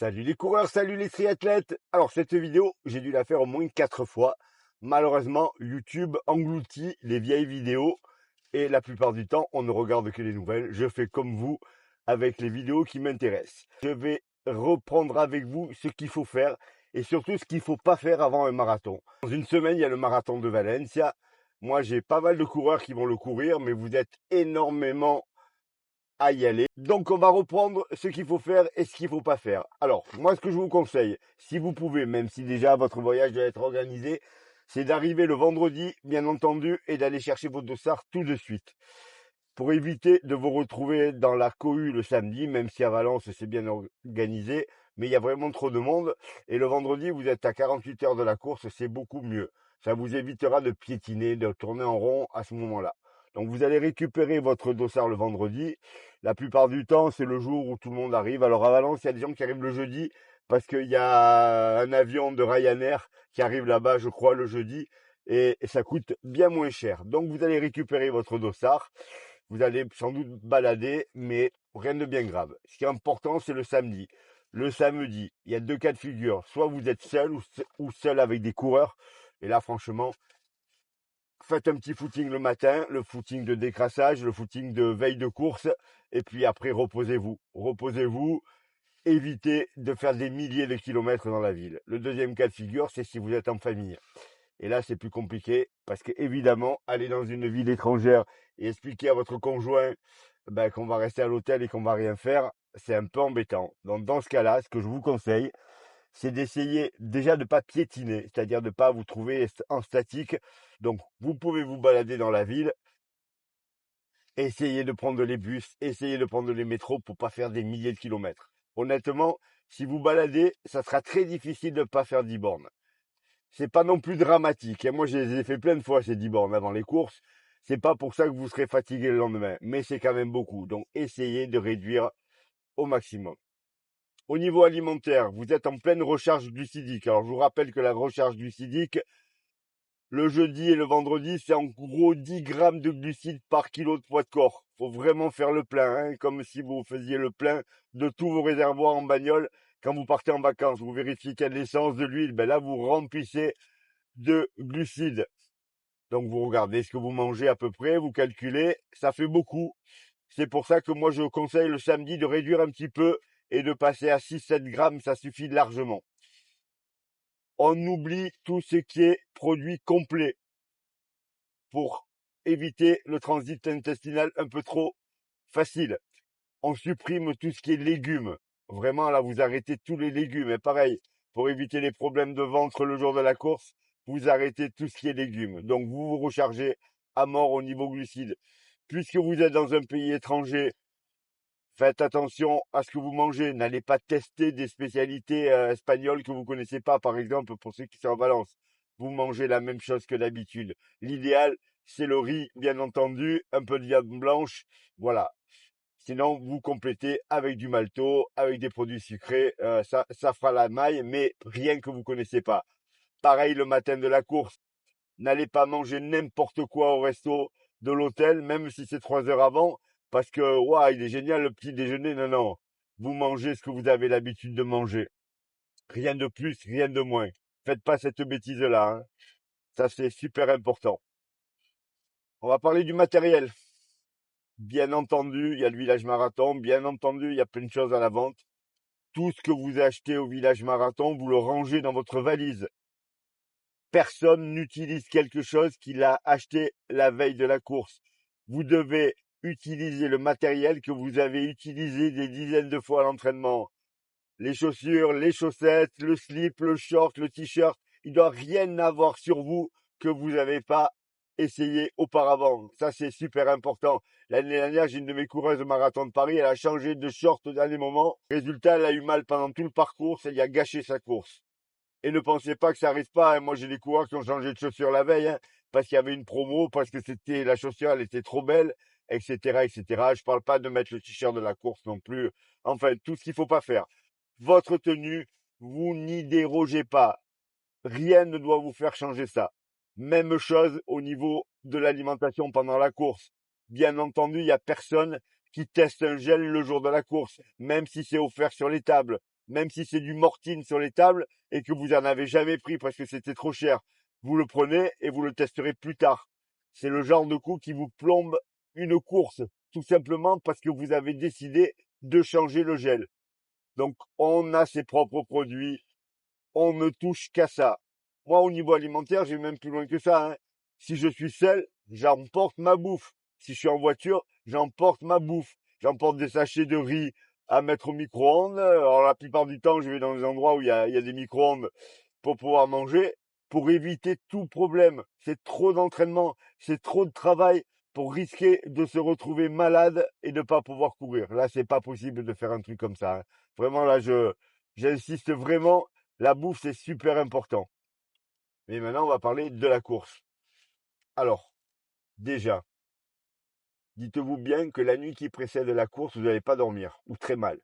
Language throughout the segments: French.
Salut les coureurs, salut les triathlètes. Alors cette vidéo, j'ai dû la faire au moins 4 fois. Malheureusement, YouTube engloutit les vieilles vidéos et la plupart du temps, on ne regarde que les nouvelles. Je fais comme vous avec les vidéos qui m'intéressent. Je vais reprendre avec vous ce qu'il faut faire et surtout ce qu'il ne faut pas faire avant un marathon. Dans une semaine, il y a le marathon de Valencia. Moi, j'ai pas mal de coureurs qui vont le courir, mais vous êtes énormément à y aller. Donc on va reprendre ce qu'il faut faire et ce qu'il faut pas faire. Alors, moi ce que je vous conseille, si vous pouvez, même si déjà votre voyage doit être organisé, c'est d'arriver le vendredi, bien entendu, et d'aller chercher votre dossard tout de suite. Pour éviter de vous retrouver dans la cohue le samedi, même si à Valence c'est bien organisé, mais il y a vraiment trop de monde. Et le vendredi, vous êtes à 48 heures de la course, c'est beaucoup mieux. Ça vous évitera de piétiner, de tourner en rond à ce moment-là. Donc vous allez récupérer votre dossard le vendredi. La plupart du temps, c'est le jour où tout le monde arrive. Alors à Valence, il y a des gens qui arrivent le jeudi parce qu'il y a un avion de Ryanair qui arrive là-bas, je crois, le jeudi. Et ça coûte bien moins cher. Donc vous allez récupérer votre dossard. Vous allez sans doute balader, mais rien de bien grave. Ce qui est important, c'est le samedi. Le samedi, il y a deux cas de figure. Soit vous êtes seul ou seul avec des coureurs. Et là, franchement, faites un petit footing le matin, le footing de décrassage, le footing de veille de course. Et puis après, reposez-vous. Reposez-vous. Évitez de faire des milliers de kilomètres dans la ville. Le deuxième cas de figure, c'est si vous êtes en famille. Et là, c'est plus compliqué parce que, évidemment, aller dans une ville étrangère et expliquer à votre conjoint qu'on va rester à l'hôtel et qu'on va rien faire, c'est un peu embêtant. Donc, dans ce cas-là, ce que je vous conseille, c'est d'essayer déjà de ne pas piétiner, c'est-à-dire de ne pas vous trouver en statique. Donc, vous pouvez vous balader dans la ville, essayez de prendre les bus, essayez de prendre les métros pour pas faire des milliers de kilomètres. Honnêtement, si vous baladez, ça sera très difficile de ne pas faire 10 bornes. C'est pas non plus dramatique. Et moi, je les ai fait plein de fois ces 10 bornes avant les courses. C'est pas pour ça que vous serez fatigué le lendemain, mais c'est quand même beaucoup. Donc, essayez de réduire au maximum. Au niveau alimentaire, vous êtes en pleine recharge glucidique. Alors, je vous rappelle que la recharge glucidique, le jeudi et le vendredi, c'est en gros 10 grammes de glucides par kilo de poids de corps. Faut vraiment faire le plein, hein, comme si vous faisiez le plein de tous vos réservoirs en bagnole quand vous partez en vacances. Vous vérifiez qu'il y a de l'essence, de l'huile, là, vous remplissez de glucides. Donc vous regardez ce que vous mangez à peu près, vous calculez, ça fait beaucoup. C'est pour ça que moi je conseille le samedi de réduire un petit peu et de passer à 6-7 grammes, ça suffit largement. On oublie tout ce qui est produit complet pour éviter le transit intestinal un peu trop facile. On supprime tout ce qui est légumes. Vraiment, là, vous arrêtez tous les légumes. Et pareil, pour éviter les problèmes de ventre le jour de la course, vous arrêtez tout ce qui est légumes. Donc, vous vous rechargez à mort au niveau glucides. Puisque vous êtes dans un pays étranger, faites attention à ce que vous mangez. N'allez pas tester des spécialités espagnoles que vous connaissez pas. Par exemple, pour ceux qui sont en Valence, vous mangez la même chose que d'habitude. L'idéal, c'est le riz, bien entendu, un peu de viande blanche. Voilà. Sinon, vous complétez avec du malto, avec des produits sucrés. Ça fera la maille, mais rien que vous connaissez pas. Pareil le matin de la course. N'allez pas manger n'importe quoi au resto de l'hôtel, même si c'est 3 heures avant, parce que ouah, il est génial le petit déjeuner. Non, non. Vous mangez ce que vous avez l'habitude de manger. Rien de plus, rien de moins. Faites pas cette bêtise-là, hein. Ça, c'est super important. On va parler du matériel. Bien entendu, il y a le village marathon. Bien entendu, il y a plein de choses à la vente. Tout ce que vous achetez au village marathon, vous le rangez dans votre valise. Personne n'utilise quelque chose qu'il a acheté la veille de la course. Vous devez utiliser le matériel que vous avez utilisé des dizaines de fois à l'entraînement. Les chaussures, les chaussettes, le slip, le short, le t-shirt. Il ne doit rien avoir sur vous que vous n'avez pas essayé auparavant. Ça, c'est super important. L'année dernière, j'ai une de mes coureuses de marathon de Paris. Elle a changé de short au dernier moment. Résultat, elle a eu mal pendant tout le parcours. Ça lui a gâché sa course. Et ne pensez pas que ça arrive pas, hein. Moi, j'ai des coureurs qui ont changé de chaussure la veille, hein, parce qu'il y avait une promo, parce que c'était la chaussure, elle était trop belle, etc., etc. Je parle pas de mettre le t-shirt de la course non plus. Enfin, tout ce qu'il faut pas faire. Votre tenue, vous n'y dérogez pas. Rien ne doit vous faire changer ça. Même chose au niveau de l'alimentation pendant la course. Bien entendu, il n'y a personne qui teste un gel le jour de la course, même si c'est offert sur les tables. même si c'est du Mortine sur les tables et que vous en avez jamais pris parce que c'était trop cher, vous le prenez et vous le testerez plus tard. C'est le genre de coup qui vous plombe une course, tout simplement parce que vous avez décidé de changer le gel. Donc, on a ses propres produits, on ne touche qu'à ça. Moi, au niveau alimentaire, j'ai même plus loin que ça, hein. Si je suis seul, j'emporte ma bouffe. Si je suis en voiture, j'emporte ma bouffe. J'emporte des sachets de riz à mettre au micro-ondes. Alors, la plupart du temps, je vais dans des endroits où il y a des micro-ondes pour pouvoir manger, pour éviter tout problème. C'est trop d'entraînement, c'est trop de travail pour risquer de se retrouver malade et de ne pas pouvoir courir. Là, c'est pas possible de faire un truc comme ça, hein. Vraiment, là, j'insiste vraiment. La bouffe, c'est super important. Mais maintenant, on va parler de la course. Alors, déjà, dites-vous bien que la nuit qui précède la course, vous n'allez pas dormir, ou très mal.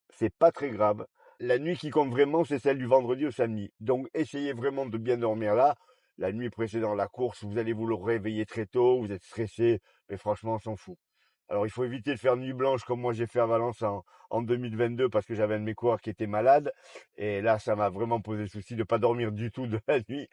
C'est pas très grave. La nuit qui compte vraiment, c'est celle du vendredi au samedi. Donc, essayez vraiment de bien dormir là. La nuit précédant la course, vous allez vous le réveiller très tôt, vous êtes stressé, mais franchement, on s'en fout. Alors, il faut éviter de faire nuit blanche comme moi j'ai fait à Valence en 2022 parce que j'avais un de mes coureurs qui était malade. Et là, ça m'a vraiment posé souci de ne pas dormir du tout de la nuit.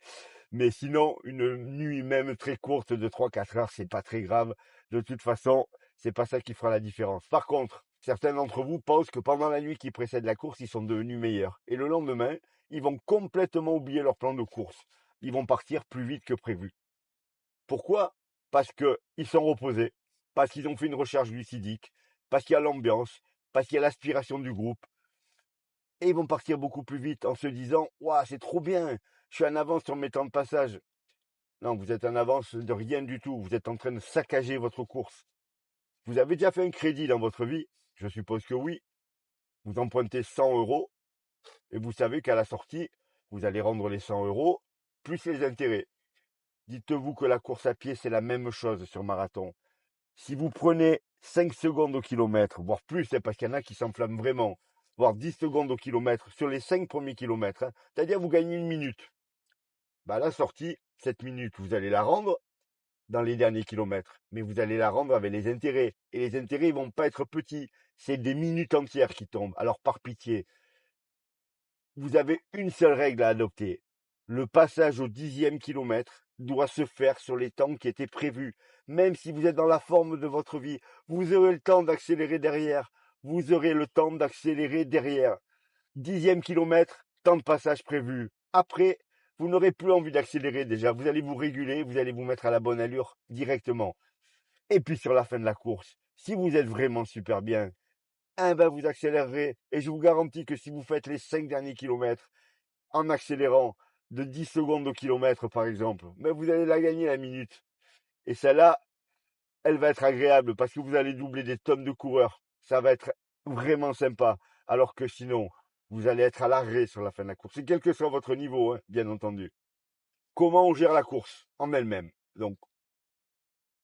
Mais sinon, une nuit même très courte de 3-4 heures, c'est pas très grave. De toute façon, c'est pas ça qui fera la différence. Par contre, certains d'entre vous pensent que pendant la nuit qui précède la course, ils sont devenus meilleurs. Et le lendemain, ils vont complètement oublier leur plan de course. Ils vont partir plus vite que prévu. Pourquoi? Parce qu'ils sont reposés, parce qu'ils ont fait une recharge glucidique, parce qu'il y a l'ambiance, parce qu'il y a l'aspiration du groupe. Et ils vont partir beaucoup plus vite en se disant waouh, c'est trop bien, je suis en avance sur mes temps de passage. Non, vous êtes en avance de rien du tout. Vous êtes en train de saccager votre course. Vous avez déjà fait un crédit dans votre vie? Je suppose que oui. Vous empruntez 100 euros et vous savez qu'à la sortie, vous allez rendre les 100 euros plus les intérêts. Dites-vous que la course à pied, c'est la même chose sur marathon. Si vous prenez 5 secondes au kilomètre, voire plus, c'est parce qu'il y en a qui s'enflamment vraiment, voire 10 secondes au kilomètre sur les 5 premiers kilomètres, hein, c'est-à-dire vous gagnez une minute. Bah, à la sortie, cette minute, vous allez la rendre dans les derniers kilomètres, mais vous allez la rendre avec les intérêts. Et les intérêts, ils vont pas être petits. C'est des minutes entières qui tombent. Alors, par pitié, vous avez une seule règle à adopter. Le passage au 10e kilomètre doit se faire sur les temps qui étaient prévus. Même si vous êtes dans la forme de votre vie, vous aurez le temps d'accélérer derrière. Vous aurez le temps d'accélérer derrière. 10e kilomètre, temps de passage prévu. Après, vous n'aurez plus envie d'accélérer déjà. Vous allez vous réguler, vous allez vous mettre à la bonne allure directement. Et puis sur la fin de la course, si vous êtes vraiment super bien, vous accélérerez. Et je vous garantis que si vous faites les 5 derniers kilomètres en accélérant de 10 secondes au kilomètre par exemple, mais vous allez la gagner la minute. Et celle-là, elle va être agréable parce que vous allez doubler des tonnes de coureurs. Ça va être vraiment sympa. Alors que sinon, vous allez être à l'arrêt sur la fin de la course. Et quel que soit votre niveau, hein, bien entendu. Comment on gère la course en elle-même? Donc,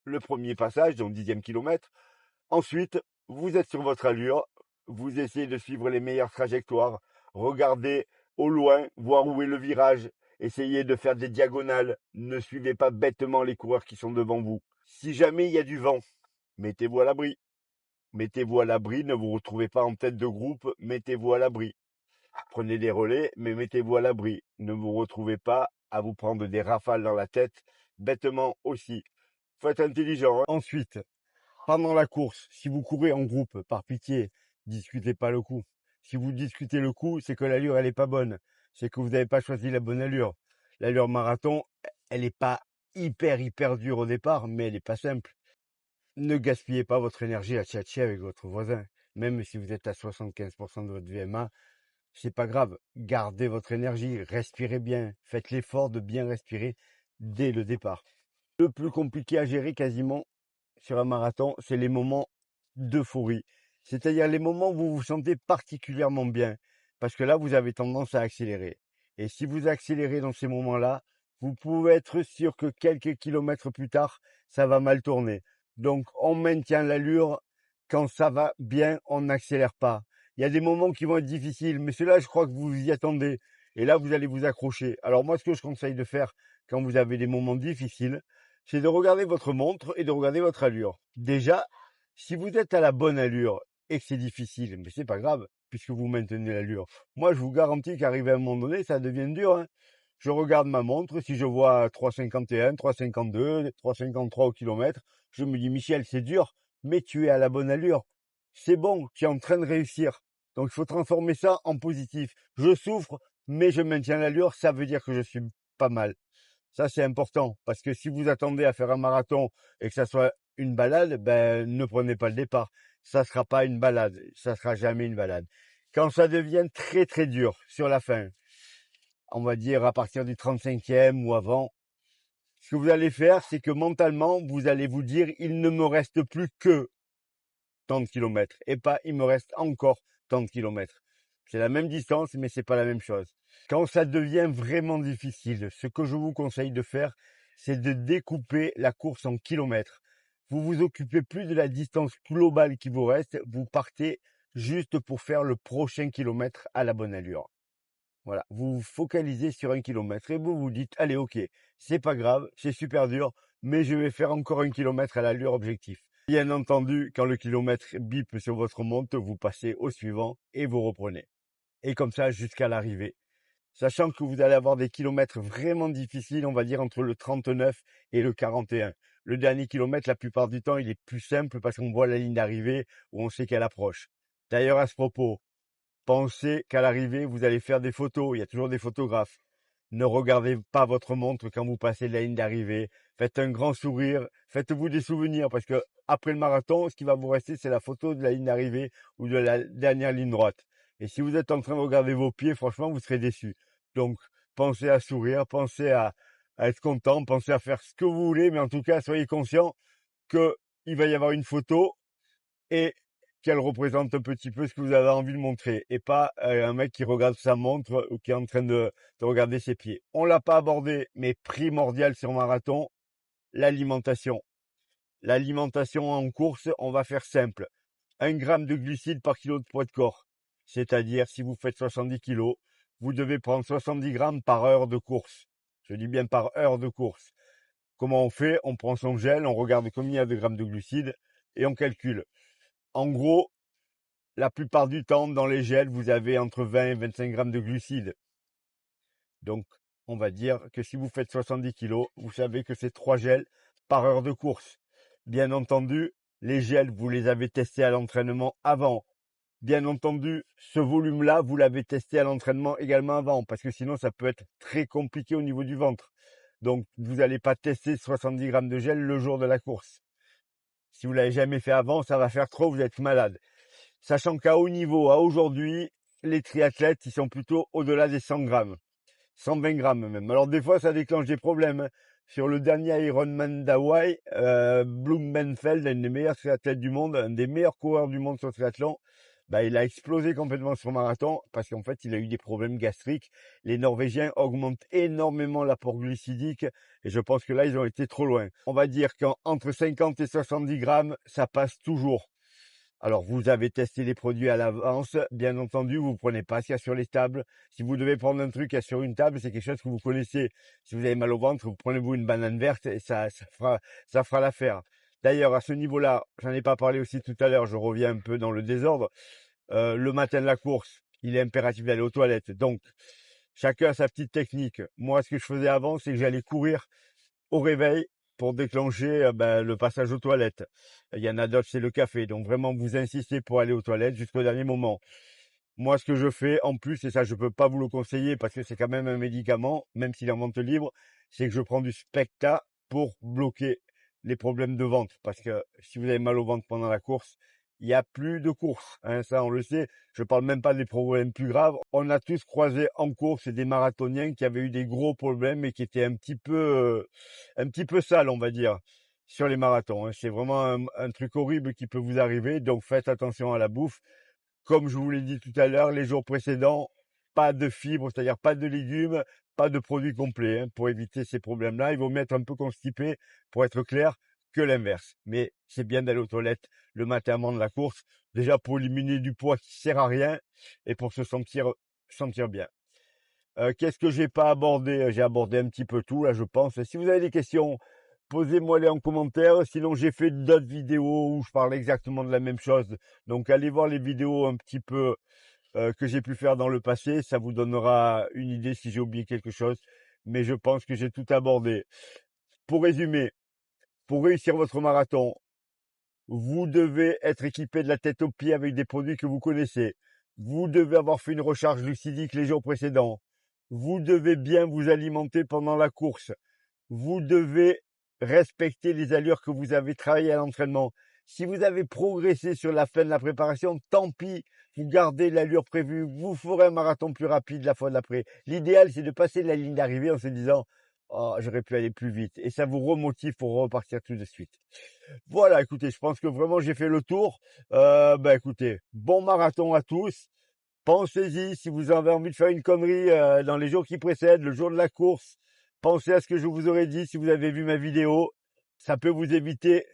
le premier passage, donc 10e kilomètre. Ensuite, vous êtes sur votre allure. Vous essayez de suivre les meilleures trajectoires. Regardez au loin, voir où est le virage. Essayez de faire des diagonales. Ne suivez pas bêtement les coureurs qui sont devant vous. Si jamais il y a du vent, mettez-vous à l'abri. Mettez-vous à l'abri, ne vous retrouvez pas en tête de groupe, mettez-vous à l'abri. Prenez des relais, mais mettez-vous à l'abri. Ne vous retrouvez pas à vous prendre des rafales dans la tête, bêtement aussi. Faut être intelligent, hein. Ensuite, pendant la course, si vous courez en groupe, par pitié, discutez pas le coup. Si vous discutez le coup, c'est que l'allure, elle est pas bonne. C'est que vous n'avez pas choisi la bonne allure. L'allure marathon, elle n'est pas hyper dure au départ, mais elle est pas simple. Ne gaspillez pas votre énergie à tchatcher avec votre voisin. Même si vous êtes à 75% de votre VMA, c'est pas grave. Gardez votre énergie, respirez bien. Faites l'effort de bien respirer dès le départ. Le plus compliqué à gérer quasiment sur un marathon, c'est les moments d'euphorie. C'est-à-dire les moments où vous vous sentez particulièrement bien. Parce que là, vous avez tendance à accélérer. Et si vous accélérez dans ces moments-là, vous pouvez être sûr que quelques kilomètres plus tard, ça va mal tourner. Donc, on maintient l'allure. Quand ça va bien, on n'accélère pas. Il y a des moments qui vont être difficiles, mais ceux-là, je crois que vous y attendez. Et là, vous allez vous accrocher. Alors moi, ce que je conseille de faire quand vous avez des moments difficiles, c'est de regarder votre montre et de regarder votre allure. Déjà, si vous êtes à la bonne allure et que c'est difficile, mais c'est pas grave, puisque vous maintenez l'allure. Moi, je vous garantis qu'arrivé à un moment donné, ça devient dur, hein. Je regarde ma montre, si je vois 3,51, 3,52, 3,53 au kilomètre, je me dis, Michel, c'est dur, mais tu es à la bonne allure. C'est bon, tu es en train de réussir. Donc, il faut transformer ça en positif. Je souffre, mais je maintiens l'allure, ça veut dire que je suis pas mal. Ça, c'est important, parce que si vous attendez à faire un marathon et que ça soit une balade, ben, ne prenez pas le départ. Ça sera pas une balade, ça sera jamais une balade. Quand ça devient très très dur sur la fin, on va dire à partir du 35e ou avant, ce que vous allez faire, c'est que mentalement, vous allez vous dire, il ne me reste plus que tant de kilomètres et pas il me reste encore tant de kilomètres. C'est la même distance, mais c'est pas la même chose. Quand ça devient vraiment difficile, ce que je vous conseille de faire, c'est de découper la course en kilomètres. Vous vous occupez plus de la distance globale qui vous reste, vous partez juste pour faire le prochain kilomètre à la bonne allure. Voilà, vous vous focalisez sur un kilomètre et vous vous dites, allez, ok, c'est pas grave, c'est super dur, mais je vais faire encore un kilomètre à l'allure objectif. Bien entendu, quand le kilomètre bip sur votre montre, vous passez au suivant et vous reprenez. Et comme ça jusqu'à l'arrivée. Sachant que vous allez avoir des kilomètres vraiment difficiles, on va dire entre le 39 et le 41. Le dernier kilomètre, la plupart du temps, il est plus simple parce qu'on voit la ligne d'arrivée où on sait qu'elle approche. D'ailleurs, à ce propos, pensez qu'à l'arrivée, vous allez faire des photos. Il y a toujours des photographes. Ne regardez pas votre montre quand vous passez la ligne d'arrivée. Faites un grand sourire. Faites-vous des souvenirs parce que après le marathon, ce qui va vous rester, c'est la photo de la ligne d'arrivée ou de la dernière ligne droite. Et si vous êtes en train de regarder vos pieds, franchement, vous serez déçus. Donc, pensez à sourire, pensez à être content, pensez à faire ce que vous voulez, mais en tout cas, soyez conscient qu'il va y avoir une photo et qu'elle représente un petit peu ce que vous avez envie de montrer et pas un mec qui regarde sa montre ou qui est en train de regarder ses pieds. On l'a pas abordé, mais primordial sur marathon, l'alimentation. L'alimentation en course, on va faire simple. 1 gramme de glucides par kilo de poids de corps. C'est-à-dire, si vous faites 70 kilos, vous devez prendre 70 grammes par heure de course. Je dis bien par heure de course. Comment on fait? On prend son gel, on regarde combien il y a de grammes de glucides et on calcule. En gros, la plupart du temps, dans les gels, vous avez entre 20 et 25 grammes de glucides. Donc, on va dire que si vous faites 70 kilos, vous savez que c'est 3 gels par heure de course. Bien entendu, les gels, vous les avez testés à l'entraînement avant. Bien entendu, ce volume-là, vous l'avez testé à l'entraînement également avant, parce que sinon, ça peut être très compliqué au niveau du ventre. Donc, vous n'allez pas tester 70 grammes de gel le jour de la course. Si vous l'avez jamais fait avant, ça va faire trop, vous êtes malade. Sachant qu'à haut niveau, à aujourd'hui, les triathlètes, ils sont plutôt au-delà des 100 grammes. 120 grammes même. Alors des fois, ça déclenche des problèmes, hein. Sur le dernier Ironman d'Hawaï, Blumenfeld, un des meilleurs triathlètes du monde, un des meilleurs coureurs du monde sur le triathlon, bah, il a explosé complètement sur marathon parce qu'en fait, il a eu des problèmes gastriques. Les Norvégiens augmentent énormément l'apport glucidique et je pense que là, ils ont été trop loin. On va dire qu'entre 50 et 70 grammes, ça passe toujours. Alors, vous avez testé les produits à l'avance. Bien entendu, vous ne prenez pas ce qu'il y a sur les tables. Si vous devez prendre un truc qu'il y a sur une table, c'est quelque chose que vous connaissez. Si vous avez mal au ventre, vous prenez-vous une banane verte et ça fera l'affaire. D'ailleurs, à ce niveau-là, j'en ai pas parlé aussi tout à l'heure, je reviens un peu dans le désordre. Le matin de la course, il est impératif d'aller aux toilettes. Donc, chacun a sa petite technique. Moi, ce que je faisais avant, c'est que j'allais courir au réveil pour déclencher le passage aux toilettes. Il y en a d'autres, c'est le café. Donc vraiment, vous insistez pour aller aux toilettes jusqu'au dernier moment. Moi, ce que je fais en plus, et ça, je peux pas vous le conseiller parce que c'est quand même un médicament, même s'il est en vente libre, c'est que je prends du Specta pour bloquer les problèmes de ventre. Parce que si vous avez mal au ventre pendant la course, il n'y a plus de course, hein, ça on le sait. Je parle même pas des problèmes plus graves. On a tous croisé en course des marathoniens qui avaient eu des gros problèmes et qui étaient un petit peu sales, on va dire, sur les marathons, hein. C'est vraiment un truc horrible qui peut vous arriver. Donc faites attention à la bouffe. Comme je vous l'ai dit tout à l'heure, les jours précédents, pas de fibres, c'est-à-dire pas de légumes, pas de produits complets, hein. Pour éviter ces problèmes-là, il vaut mieux être un peu constipé, pour être clair, que l'inverse. Mais c'est bien d'aller aux toilettes le matin avant de la course, déjà pour éliminer du poids qui sert à rien et pour se sentir bien. Qu'est-ce que j'ai pas abordé? J'ai abordé un petit peu tout là, je pense. Si vous avez des questions, posez-moi-les en commentaire. Sinon, j'ai fait d'autres vidéos où je parle exactement de la même chose. Donc, allez voir les vidéos un petit peu que j'ai pu faire dans le passé. Ça vous donnera une idée si j'ai oublié quelque chose. Mais je pense que j'ai tout abordé. Pour résumer, pour réussir votre marathon, vous devez être équipé de la tête aux pieds avec des produits que vous connaissez. Vous devez avoir fait une recharge glucidique les jours précédents. Vous devez bien vous alimenter pendant la course. Vous devez respecter les allures que vous avez travaillées à l'entraînement. Si vous avez progressé sur la fin de la préparation, tant pis, vous gardez l'allure prévue, vous ferez un marathon plus rapide la fois d'après. L'idéal, c'est de passer la ligne d'arrivée en se disant « Oh, j'aurais pu aller plus vite ». Et ça vous remotive pour repartir tout de suite. Voilà, écoutez, je pense que vraiment j'ai fait le tour. Écoutez, bon marathon à tous. Pensez-y, si vous avez envie de faire une connerie dans les jours qui précèdent, le jour de la course, pensez à ce que je vous aurais dit si vous avez vu ma vidéo. Ça peut vous éviter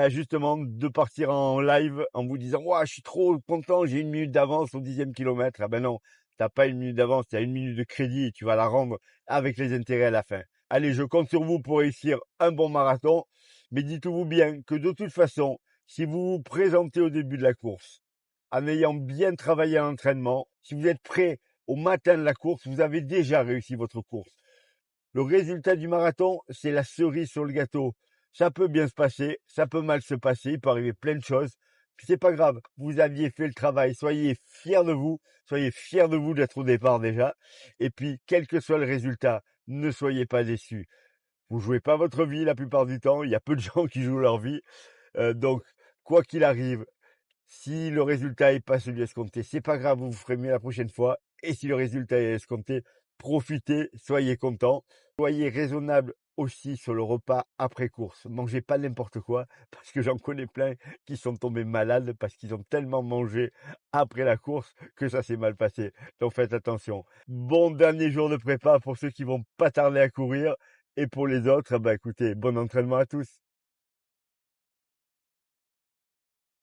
justement de partir en live en vous disant « je suis trop content, j'ai 1 minute d'avance au 10e kilomètre ». Ah ben non, t'as pas 1 minute d'avance, tu as 1 minute de crédit et tu vas la rendre avec les intérêts à la fin. Allez, je compte sur vous pour réussir un bon marathon, mais dites-vous bien que de toute façon, si vous vous présentez au début de la course, en ayant bien travaillé à l'entraînement, si vous êtes prêt au matin de la course, vous avez déjà réussi votre course. Le résultat du marathon, c'est la cerise sur le gâteau. Ça peut bien se passer, ça peut mal se passer, il peut arriver plein de choses. Puis c'est pas grave, vous aviez fait le travail, soyez fiers de vous d'être au départ déjà. Et puis, quel que soit le résultat, ne soyez pas déçus. Vous jouez pas votre vie la plupart du temps, il y a peu de gens qui jouent leur vie. Donc, quoi qu'il arrive, si le résultat n'est pas celui escompté, c'est pas grave, vous ferez mieux la prochaine fois. Et si le résultat est escompté, profitez, soyez contents. Soyez raisonnable aussi sur le repas après course. Mangez pas n'importe quoi, parce que j'en connais plein qui sont tombés malades parce qu'ils ont tellement mangé après la course que ça s'est mal passé. Donc faites attention. Bon dernier jour de prépa pour ceux qui vont pas tarder à courir. Et pour les autres, écoutez, bon entraînement à tous.